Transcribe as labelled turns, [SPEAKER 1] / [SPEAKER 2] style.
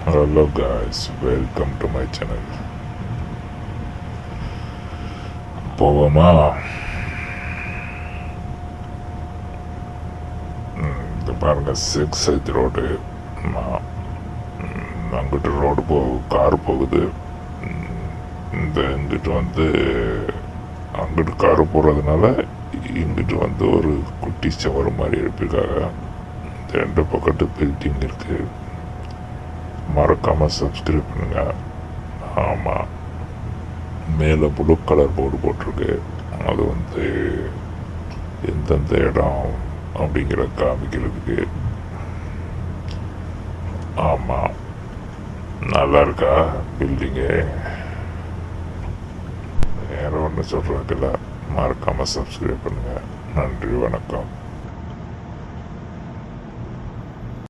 [SPEAKER 1] Hello guys, welcome to my channel. போவோமா? இந்த பாருங்க 6 ரோடு. அங்கிட்டு ரோடு கார் போகுது. இங்கிட்டு அங்கிட்டு கார் போகிறதுனால இங்கிட்டு ஒரு குட்டி சவர் மாதிரி எழுப்பியிருக்காங்க. இந்த 2 பக்கத்து பில்டிங் இருக்குது. மறக்காமல் சப்ஸ்கிரைப் பண்ணுங்க. ஆமாம், மேலே ப்ளூ கலர் போர்டு போட்டிருக்கு. அது எந்தெந்த இடம் அப்படிங்கிற காமிக்கிறதுக்கு. ஆமாம், நல்லா இருக்கா பில்டிங்கு? வேறு ஒன்று சொல்கிறதுல மறக்காமல் சப்ஸ்கிரைப் பண்ணுங்கள். நன்றி, வணக்கம்.